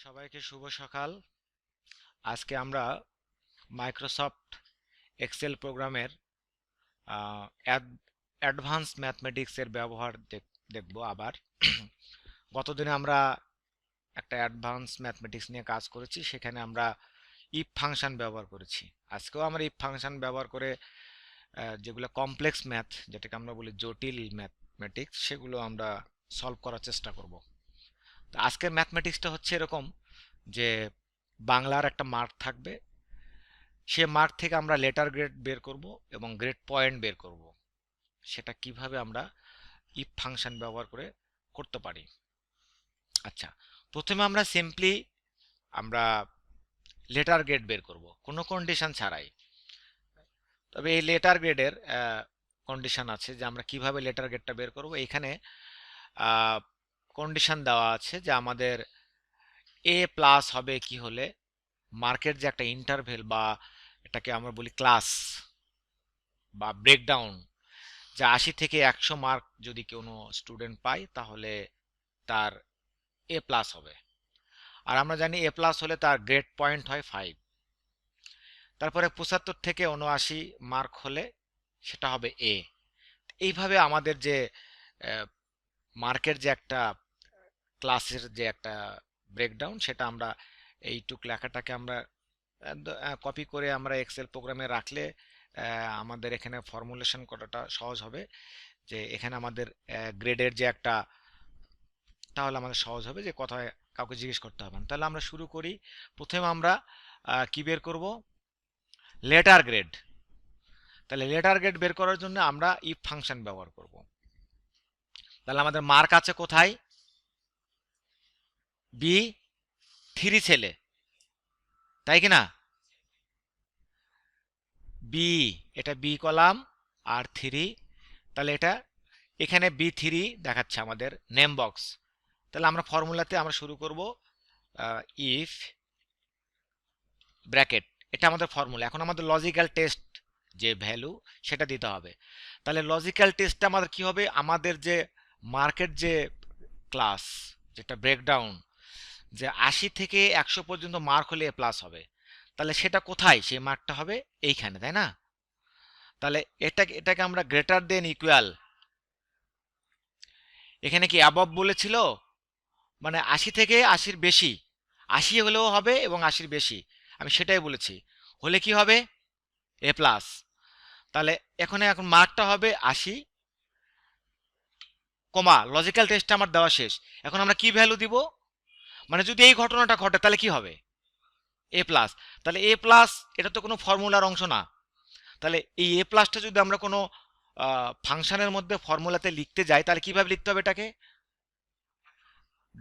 সবাইকে শুভ সকাল। আজকে আমরা মাইক্রোসফট এক্সেল প্রোগ্রামের অ্যাডভান্স ম্যাথমেটিক্সের ব্যবহার দেখব আবার। গতদিনে আমরা একটা অ্যাডভান্স ম্যাথমেটিক্স নিয়ে কাজ করেছি, সেখানে আমরা ইফ ফাংশন ব্যবহার করেছি। আজকেও আমরা ইফ ফাংশন ব্যবহার করে যেগুলো কমপ্লেক্স ম্যাথ, যেটাকে আমরা বলি জটিল ম্যাথমেটিক্স, সেগুলো আমরা সলভ করার চেষ্টা করব। তো আজকের ম্যাথমেটিক্সটা হচ্ছে এরকম যে বাংলার একটা মার্ক থাকবে, সে মার্ক থেকে আমরা লেটার গ্রেড বের করব এবং গ্রেড পয়েন্ট বের করব। সেটা কিভাবে আমরা ইফ ফাংশন ব্যবহার করে করতে পারি। আচ্ছা, প্রথমে আমরা সিম্পলি লেটার গ্রেড বের করব কোনো কন্ডিশন ছাড়াই। তবে এই লেটার গ্রেডের কন্ডিশন আছে যে আমরা কিভাবে লেটার গ্রেডটা বের করব। এখানে কন্ডিশন দেওয়া আছে যে আমাদের এ প্লাস হবে কি হলে মার্কের যে একটা ইন্টারভেল বা এটাকে আমরা বলি ক্লাস বা ব্রেকডাউন, যে 80 থেকে 100 মার্ক যদি কোনো স্টুডেন্ট পায় তাহলে তার এ প্লাস হবে। আর আমরা জানি এ প্লাস হলে তার গ্রেড পয়েন্ট হয় 5। তারপরে 75 থেকে 79 মার্ক হলে সেটা হবে এ। এইভাবে আমাদের যে মার্কের যে একটা ক্লাসের যে একটা ব্রেকডাউন, সেটা আমরা এইটুক লেখাটাকে আমরা কপি করে আমরা এক্সেল প্রোগ্রামে রাখলে আমাদের এখানে ফর্মুলেশন করাটা সহজ হবে। যে এখানে আমাদের গ্রেডের যে একটা, তাহলে আমাদের সহজ হবে যে কোথায় কাউকে জিজ্ঞেস করতে হবে না। তাহলে আমরা শুরু করি। প্রথমে আমরা কি বের করব? Letter grade. তাহলে লেটার গ্রেড বের করার জন্য আমরা ইফ ফাংশন ব্যবহার করব। তাহলে আমাদের মার্ক আছে কোথায়? B3 সেলে, তাই কি না? বি, এটা বি কলাম আর 3, তাহলে এটা এখানে B3 দেখাচ্ছে আমাদের নেম বক্স। তাহলে আমরা ফর্মুলাতে আমরা শুরু করব ইফ ব্র্যাকেট, এটা আমাদের ফর্মুলা। এখন আমাদের লজিক্যাল টেস্ট যে ভ্যালু সেটা দিতে হবে। তাহলে লজিক্যাল টেস্টটা আমাদের কি হবে? আমাদের যে মার্কেট যে ক্লাস যেটা ব্রেকডাউন, যে 80 থেকে 100 পর্যন্ত মার্ক হলে এ প্লাস হবে, তাহলে সেটা কোথায়? সেই মার্কটা হবে এইখানে, তাই না? তাহলে এটাকে আমরা গ্রেটার দেন ইকুয়াল, এখানে কি অ্যাবভ বলেছিল, মানে 80 থেকে 80-র বেশি, 80 হলেও হবে এবং 80-র বেশি, আমি সেটাই বলেছি। হলে কি হবে? এ প্লাস। তাহলে এখন মার্কটা হবে 80, কমা লজিক্যাল টেস্টটা আমার দেওয়া শেষ। এখন আমরা কি ভ্যালু দিব? মানে যদি এই ঘটনাটা ঘটে তাহলে কি হবে? এ প্লাস। তাহলে এ প্লাস এটা তো কোনো ফর্মুলার অংশ না। তাহলে এই এ প্লাসটা যদি আমরা কোনো ফাংশনের মধ্যে ফর্মুলাতে লিখতে যাই, তাহলে কিভাবে লিখতে হবে? এটাকে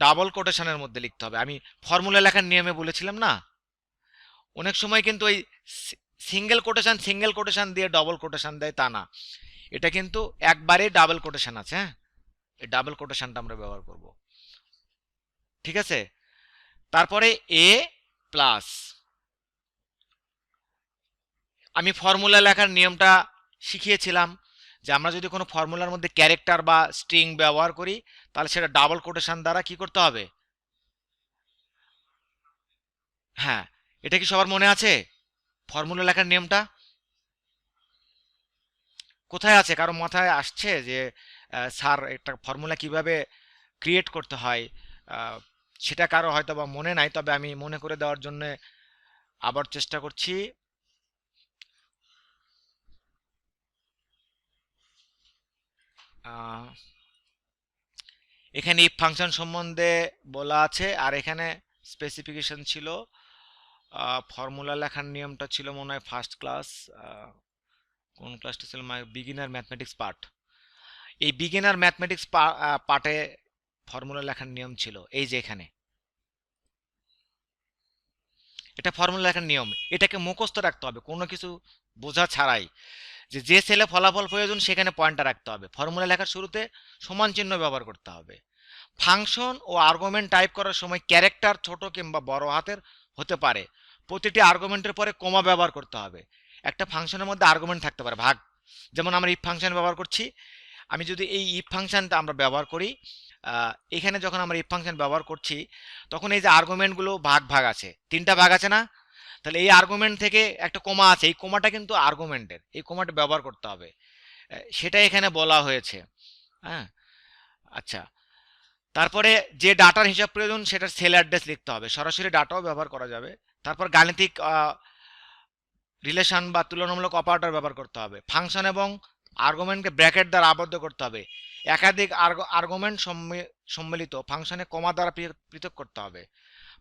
ডাবল কোটেশনের মধ্যে লিখতে হবে। আমি ফর্মুলা লেখার নিয়মে বলেছিলাম না, অনেক সময় কিন্তু ওই সিঙ্গেল কোটেশন দিয়ে ডবল কোটেশন দেয়, তা না, এটা কিন্তু একবারে ডাবল কোটেশন আছে। হ্যাঁ, এই ডাবল কোটেশনটা আমরা ব্যবহার করব, ঠিক আছে? তারপরে এ প্লাস, আমি ফর্মুলা লেখার নিয়মটা শিখিয়েছিলাম যে আমরা যদি কোনো ফর্মুলার মধ্যে ক্যারেক্টার বা স্ট্রিং ব্যবহার করি, তাহলে সেটা ডাবল কোটেশন দ্বারা কি করতে হবে? হ্যাঁ, এটা কি সবার মনে আছে? ফর্মুলা লেখার নিয়মটা কোথায় আছে? কারো মাথায় আসছে যে স্যার একটা ফর্মুলা কিভাবে ক্রিয়েট করতে হয়? সেটা কারো হয়তো বা মনে নাই, তবে আমি মনে করে দেওয়ার জন্য আবার চেষ্টা করছি। এখানে ইফ ফাংশন সম্বন্ধে বলা আছে, আর এখানে স্পেসিফিকেশন ছিল। ফর্মুলা লেখার নিয়মটা ছিল মনে হয় ফার্স্ট ক্লাস, কোন ক্লাসটা ছিল? Beginner mathematics part. এই বিগিনার ম্যাথমেটিক্স পার্টে ফর্মুলা লেখার নিয়ম ছিল এই যে এখানে, এটা ফর্মুলা লেখার নিয়ম। এটাকে মুখস্থ রাখতে হবে কোনো কিছু বোঝা ছাড়াই, যে সেলে ফলাফল প্রয়োজন সেখানে পয়েন্টটা রাখতে হবে। ফর্মুলা লেখার শুরুতে সমান চিহ্ন ব্যবহার করতে হবে। ফাংশন ও আর্গুমেন্ট টাইপ করার সময় ক্যারেক্টার ছোট কিংবা বড় হাতের হতে পারে। প্রতিটি আর্গুমেন্টের পরে কমা ব্যবহার করতে হবে। একটা ফাংশনের মধ্যে আর্গুমেন্ট থাকতে পারে ভাগ, যেমন আমরা ইফ ফাংশন ব্যবহার করছি। আমি যদি এই ইফ ফাংশনটা আমরা ব্যবহার করি, এখানে যখন আমরা ইফ ফাংশন ব্যবহার করছি তখন এই যে আর্গুমেন্টগুলো ভাগ ভাগ আছে, 3টা ভাগ আছে না? তাহলে এই আর্গুমেন্ট থেকে একটা কোমা আছে, এই কোমাটা কিন্তু আর্গুমেন্টের, এই কোমাটা ব্যবহার করতে হবে, সেটা এখানে বলা হয়েছে। হ্যাঁ, আচ্ছা। তারপরে যে ডাটার হিসাব প্রয়োজন সেটার সেল অ্যাড্রেস লিখতে হবে, সরাসরি ডাটাও ব্যবহার করা যাবে। তারপর গাণিতিক রিলেশন বা তুলনামূলক অপারেটর ব্যবহার করতে হবে। ফাংশন এবং আর্গুমেন্টকে ব্র্যাকেট দ্বারা আবদ্ধ করতে হবে। একাধিক আর্গুমেন্ট সম্মিলিত ফাংশনে কমা দ্বারা পৃথক করতে হবে।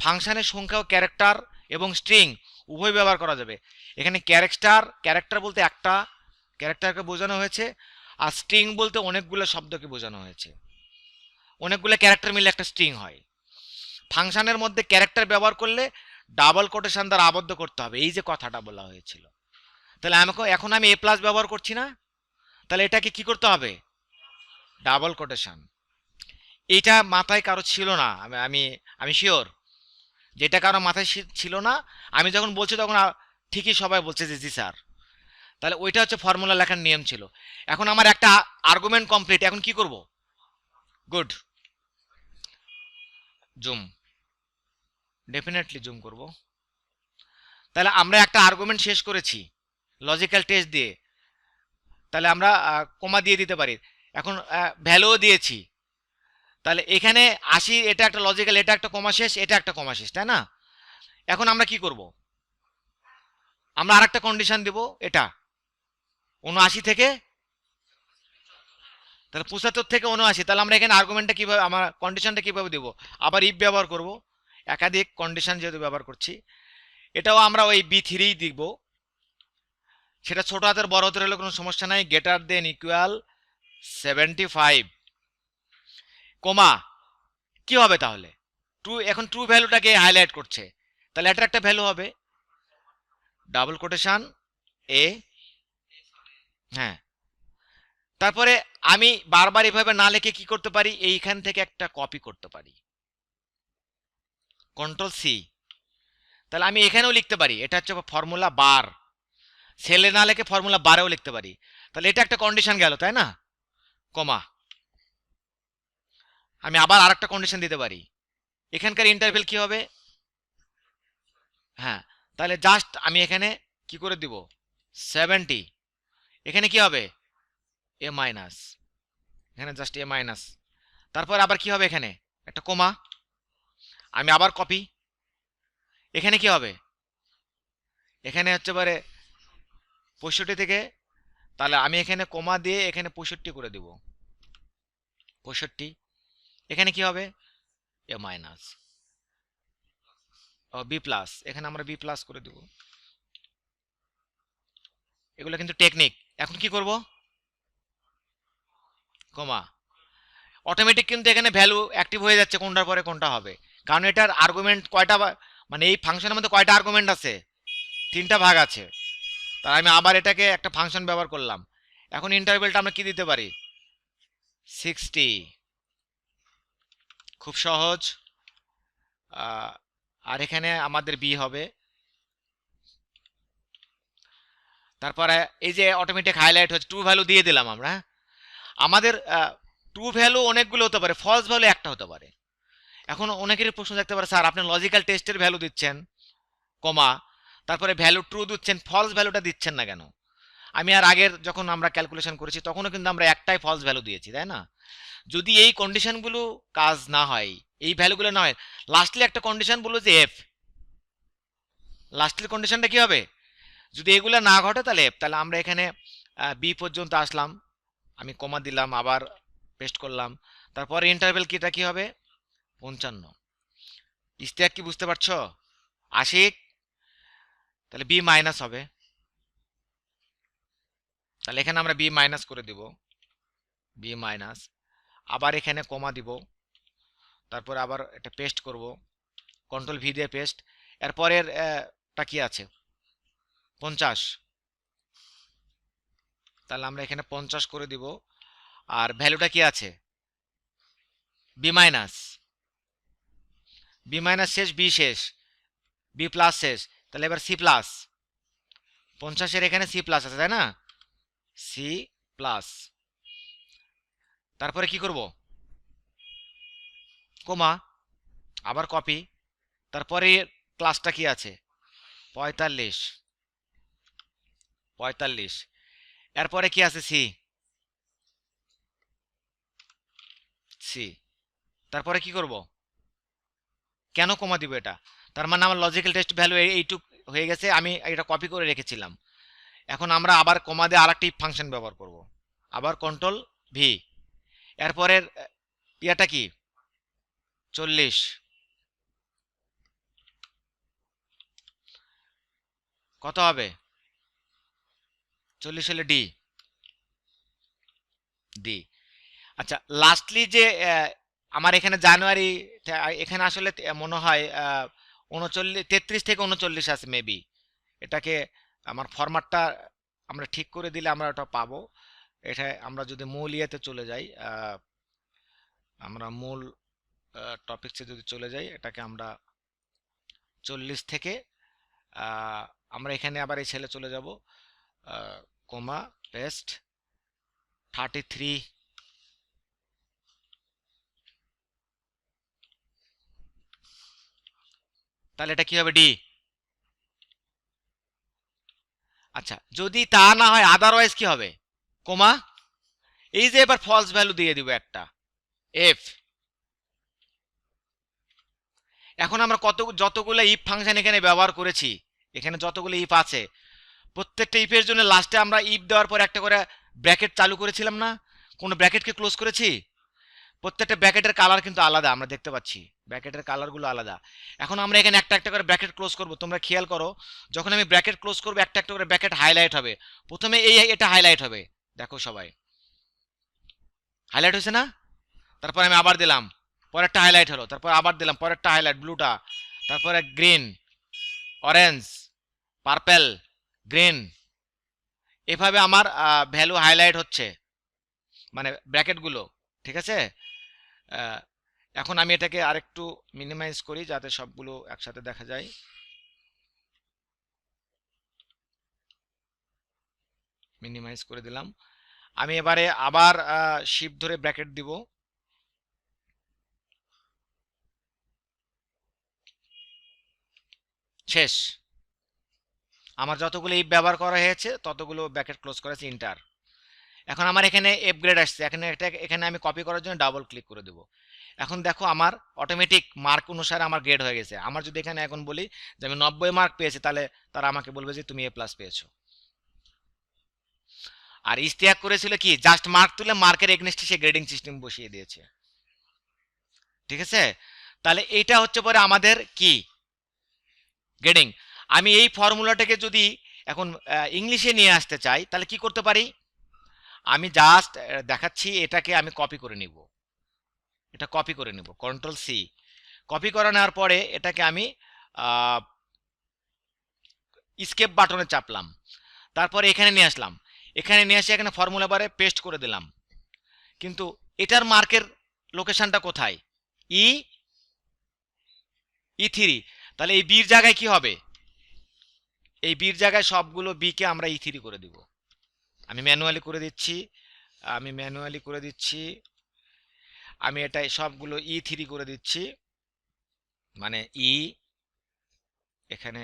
ফাংশনের সংখ্যা ও ক্যারেক্টার এবং স্ট্রিং উভয় ব্যবহার করা যাবে। এখানে ক্যারেক্টার বলতে একটা ক্যারেক্টারকে বোঝানো হয়েছে, আর স্ট্রিং বলতে অনেকগুলো শব্দকে বোঝানো হয়েছে। অনেকগুলো ক্যারেক্টার মিলে একটা স্ট্রিং হয়। ফাংশনের মধ্যে ক্যারেক্টার ব্যবহার করলে ডাবল কোটেশন দ্বারা আবদ্ধ করতে হবে, এই যে কথাটা বলা হয়েছিল। তাহলে এখন আমি এ প্লাস ব্যবহার করছি না, তাহলে এটাকে কি করতে হবে? Double quotation. এটা মাথায় কারো ছিল না, আমি আমি শিওর যেটা কারো মাথায় ছিল না। আমি যখন বলছি তখন ঠিকই সবাই বলছে যে জি স্যার। তাহলে ওইটা হচ্ছে ফর্মুলা লেখার নিয়ম ছিল। এখন আমার একটা আর্গুমেন্ট কমপ্লিট, এখন কি করব? গুড, জুম, ডেফিনেটলি জুম করব। তাহলে আমরা একটা আর্গুমেন্ট শেষ করেছি লজিক্যাল টেস্ট দিয়ে, তাহলে আমরা কমা দিয়ে দিতে পারি। এখন ভ্যালুও দিয়েছি, তাহলে এখানে 80, এটা একটা লজিক্যাল, এটা একটা কমা শেষ, এটা একটা কমা শেষ, তাই না? এখন আমরা কি করব? আমরা আরেকটা কন্ডিশন দেব, এটা 79 থেকে, তাহলে 75 থেকে 79। তাহলে আমরা এখানে আর্গুমেন্টটা কিভাবে, আমার কন্ডিশনটা কিভাবে দেব? আবার ইফ ব্যবহার করব, একাধিক কন্ডিশন যেহেতু ব্যবহার করছি। এটাও আমরা ওই B3 দিব, সেটা ছোট হাতের বড় হাতের হলে কোনো সমস্যা নাই। গ্রেটার দেন ইকুয়াল 75 কমা কি হবে তাহলে? এখন ট্রু ভ্যালুটাকে হাইলাইট করছে, তাহলে এটার একটা ভ্যালু হবে ডাবল কোটেশন এ। হ্যাঁ, তারপরে আমি বারবার এভাবে না লিখে কি করতে পারি, এইখান থেকে একটা কপি করতে পারি, কন্ট্রোল সি। তাহলে আমি এখানেও লিখতে পারি, এটা হচ্ছে ফর্মুলা বার, সেলে না লিখে ফর্মুলা বারেও লিখতে পারি। তাহলে এটা একটা কন্ডিশন গেল, তাই না? কমা, আমি আবার আরেকটা কন্ডিশন দিতে পারি। এখানকার ইন্টারভেল কি হবে? হ্যাঁ, তাহলে জাস্ট আমি এখানে কি করে দিব? 70। এখানে কি হবে? এ মাইনাস, এখানে জাস্ট এ মাইনাস। তারপর আবার কি হবে? এখানে একটা কমা, আমি আবার কপি, এখানে কি হবে? এখানে হচ্ছে পারে 65 থেকে, তাহলে আমি এখানে কমা দিয়ে এখানে 65 করে দিব, 65। এখানে কি হবে? এ মাইনাস, ও বি প্লাস, এখানে আমরা বি প্লাস করে দেব। এগুলো কিন্তু টেকনিক। এখন কি করব? কমা, অটোমেটিক কিন্তু এখানে ভ্যালু অ্যাক্টিভ হয়ে যাচ্ছে, কোনটার পরে কোনটা হবে, কারণ এটার আর্গুমেন্ট কয়টা, মানে এই ফাংশনের মধ্যে কয়টা আর্গুমেন্ট আছে? 3টা ভাগ আছে। তার আমি আবার এটাকে একটা ফাংশন ব্যবহার করলাম। এখন ইন্টারভেলটা আমরা কি দিতে পারি? 60, খুব সহজ। আর এখানে আমাদের বি হবে। তারপরে এই যে অটোমেটিক হাইলাইট হচ্ছে, ট্রু ভ্যালু দিয়ে দিলাম আমরা। আমাদের ট্রু ভ্যালু অনেকগুলো হতে পারে, ফলস ভ্যালু একটা হতে পারে। এখন অনেকেরই প্রশ্ন থাকতে পারে, স্যার আপনি লজিক্যাল টেস্টের ভ্যালু দিচ্ছেন কমা, তারপরে ভ্যালু ট্রু দিচ্ছেন, ফলস ভ্যালুটা দিচ্ছেন না কেন? আমি আর আগের যখন আমরা ক্যালকুলেশন করেছি তখনও কিন্তু আমরা একটাই ফলস ভ্যালু দিয়েছি, তাই না? যদি এই কন্ডিশনগুলো কাজ না হয়, এই ভ্যালুগুলো না হয়, লাস্টলি একটা কন্ডিশন বললো যে এফ, লাস্টের কন্ডিশনটা কি হবে? যদি এগুলো না ঘটে তাহলে এফ। তাহলে আমরা এখানে বি পর্যন্ত আসলাম, আমি কমা দিলাম, আবার পেস্ট করলাম, তারপরে ইন্টারভেল কিটা কি হবে? 55। ইস্তেহাক কি বুঝতে পারছো? আশিক, তাহলে বি মাইনাস হবে। তাহলে এখানে আমরা বি মাইনাস করে দিব, বি মাইনাস, আবার এখানে কমা দিব, তারপর আবার এটা পেস্ট করব, কন্ট্রোল ভি দিয়ে পেস্ট। এরপরের টা কি আছে? 50। তাহলে আমরা এখানে 50 করে দিব, আর ভ্যালুটা কি আছে? বি মাইনাস, বি মাইনাস শেষ, বি শেষ, বি প্লাস শেষ, তাহলে এবার সি প্লাস। 50-এর এখানে সি প্লাস আছে, তাই না? C plus. তারপরে কি করব? কোমা, আবার কপি, তারপরে ক্লাসটা কি আছে 45, 45, এরপরে কি আছে সি, সি, তারপরে কি করব, কেন কমা দিব এটা, তার মানে আমার লজিক্যাল টেস্ট ভ্যালু এইটুক হয়ে গেছে, আমি এটা কপি করে রেখেছিলাম। এখন আমরা আবার কমা দিয়ে আরেকটি ফাংশন ব্যবহার করব, আবার কন্ট্রোল ভি, এরপরের ইয়াটা কি 40, কত হবে 40 হলে ডি, ডি। আচ্ছা লাস্টলি যে আমার এখানে জানুয়ারি, এখানে আসলে মনে হয় 39, 33 থেকে 39 আছে মেবি, এটাকে আমার ফরম্যাটটা আমরা ঠিক করে দিলে আমরা ওটা পাবো। এটা আমরা যদি মূল ইয়েতে চলে যাই, আমরা মূল টপিকসে যদি চলে যাই, এটাকে আমরা 40 থেকে আমরা এখানে আবার এই ছেলে চলে যাব, কমা পেস্ট 33, তাহলে এটা কি হবে ডি। আচ্ছা যদি তা না হয় আদারওয়াইজ কি হবে, কোমা, এই যে এবার ফলস ভ্যালু দিয়ে দিব একটা এফ। এখন আমরা যতগুলো ইফ ফাংশন এখানে ব্যবহার করেছি, এখানে যতগুলো ইফ আছে, প্রত্যেকটা ইফের জন্য লাস্টে আমরা ইফ দেওয়ার পর একটা করে ব্র্যাকেট চালু করেছিলাম না, কোনো ব্র্যাকেটকে ক্লোজ করেছি, প্রত্যেকটা ব্র্যাকেটের কালার কিন্তু আলাদা, আমরা দেখতে পাচ্ছি ব্র্যাকেটের কালারগুলো আলাদা। এখন আমরা এখানে একটা একটা করে ব্র্যাকেট ক্লোজ করব, তোমরা খেয়াল করো যখন আমি ব্র্যাকেট ক্লোজ করব একটা একটা করে ব্র্যাকেট হাইলাইট হবে, প্রথমে এটা হাইলাইট হবে, দেখো সবাই হাইলাইট হয়েছে না, তারপর আমি আবার দিলাম, পরেরটা হাইলাইট হলো, তারপর আবার দিলাম পরেরটা হাইলাইট ব্লুটা, তারপরে গ্রিন, অরেঞ্জ, পার্পেল, গ্রিন, এভাবে আমার ভ্যালু হাইলাইট হচ্ছে, মানে ব্র্যাকেটগুলো, ঠিক আছে। আহ, এখন আমি এটাকে আরেকটু মিনিমাইজ করি যাতে সবগুলো একসাথে দেখা যায়, মিনিমাইজ করে দিলাম। আমি এবারে আবার শিফট ধরে ব্র্যাকেট দিব, শেষ। আমার যতগুলো ইফ ব্যবহার করা হয়েছে ততগুলো ব্র্যাকেট ক্লোজ করেছে, ইন্টার। এখন আমার এখানে এফ গ্রেড আসছে, এখানে আমি কপি করার জন্য ডাবল ক্লিক করে দেবো। এখন দেখো আমার অটোমেটিক মার্ক অনুসারে আমার গ্রেড হয়ে গেছে। আমার যদি এখানে এখন বলি যে আমি 90 মার্ক পেয়েছি, তাহলে তারা আমাকে বলবে যে তুমি A+ পেয়েছো। আর ইশতিয়াক করেছিল কি, জাস্ট মার্ক তুলে মার্কের এগনেস্টে সে গ্রেডিং সিস্টেম বসিয়ে দিয়েছে, ঠিক আছে। তাহলে এইটা হচ্ছে পরে আমাদের কি গ্রেডিং। আমি এই ফর্মুলাটাকে যদি এখন ইংলিশে নিয়ে আসতে চাই, তাহলে কি করতে পারি, আমি জাস্ট দেখাচ্ছি, এটাকে আমি কপি করে নিব, এটা কপি করে নিব, কন্ট্রোল সি, কপি করে নেওয়ার পরে এটাকে আমি স্কেপ বাটনে চাপলাম, তারপরে এখানে নিয়ে আসলাম, এখানে নিয়ে এসে এখানে ফর্মুলা বারে পেস্ট করে দিলাম। কিন্তু এটার মার্কের লোকেশনটা কোথায়, E3, তাহলে এই বির জায়গায় কি হবে, এই বির জায়গায় সবগুলো বিকে আমরা E3 করে দিব। আমি ম্যানুয়ালি করে দিচ্ছি, আমি ম্যানুয়ালি করে দিচ্ছি, আমি এটা সবগুলো E3 করে দিচ্ছি, মানে ই, এখানে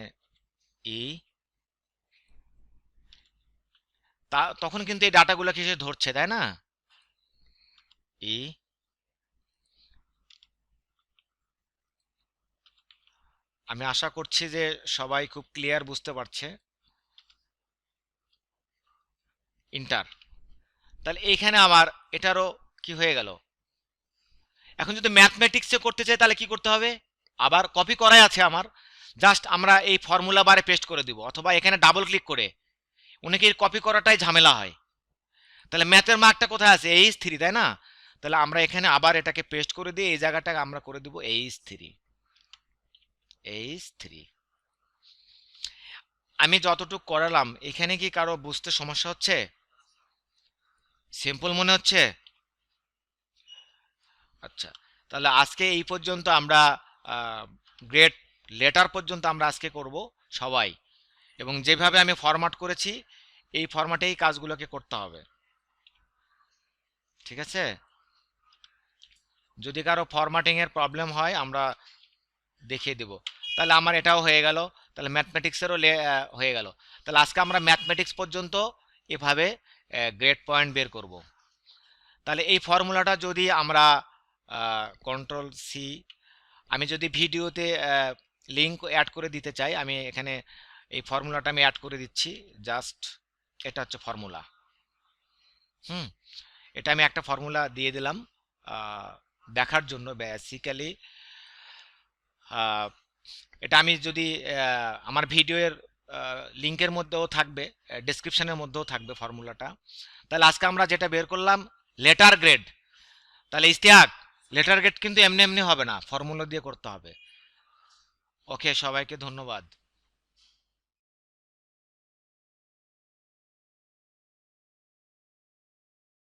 ই, তখন কিন্তু এই ডাটাগুলো কিছু ধরছে, তাই না, ই, আমি আশা করছি যে সবাই খুব ক্লিয়ার বুঝতে পারছে, ইন্টার। তাহলে এইখানে আমার এটারও কি হয়ে গেল। এখন যদি ম্যাথমেটিক্সে করতে চাই তাহলে কি করতে হবে, আবার কপি করাই আছে আমার, জাস্ট আমরা এই ফর্মুলা বারে পেস্ট করে দিব, অথবা এখানে ডাবল ক্লিক করে, অনেকের কপি করাটাই ঝামেলা হয়। তাহলে ম্যাথের মার্কটা কোথায় আছে, H3, তাই না। তাহলে আমরা এখানে আবার এটাকে পেস্ট করে দিয়ে এই জায়গাটা আমরা করে দিব H3, H3। আমি যতটুকু করালাম, এখানে কি কারো বুঝতে সমস্যা হচ্ছে, সিম্পল মনে হচ্ছে। আচ্ছা, তাহলে আজকে এই পর্যন্ত আমরা গ্রেড লেটার পর্যন্ত আমরা আজকে করব সবাই, এবং যেভাবে আমি ফরম্যাট করেছি এই ফরম্যাটেই কাজগুলোকে করতে হবে, ঠিক আছে। যদি কারো ফরম্যাটিং এর প্রবলেম হয় আমরা দেখিয়ে দেব। তাহলে আমার এটাও হয়ে গেল, তাহলে ম্যাথমেটিক্সেরও হয়ে গেল। তাহলে আজকে আমরা ম্যাথমেটিক্স পর্যন্ত এভাবে গ্রেড পয়েন্ট বের করব। তাহলে এই ফর্মুলাটা যদি আমরা কন্ট্রোল সি, আমি যদি ভিডিওতে লিঙ্ক অ্যাড করে দিতে চাই, আমি এখানে এই ফর্মুলাটা আমি অ্যাড করে দিচ্ছি। জাস্ট এটা হচ্ছে ফর্মুলা। এটা আমি একটা ফর্মুলা দিয়ে দিলাম দেখার জন্য। বেসিক্যালি এটা আমি যদি আমার ভিডিওর লিঙ্কের মধ্যেও থাকবে, ডেসক্রিপশনের মধ্যেও থাকবে ফর্মুলাটা। তাহলে আজকে আমরা যেটা বের করলাম লেটার গ্রেড। তাহলে ইশতিয়াক, লেটার গ্রেড কিন্তু এমনি এমনি হবে না, ফর্মুলা দিয়ে করতে হবে। ওকে, সবাইকে ধন্যবাদ।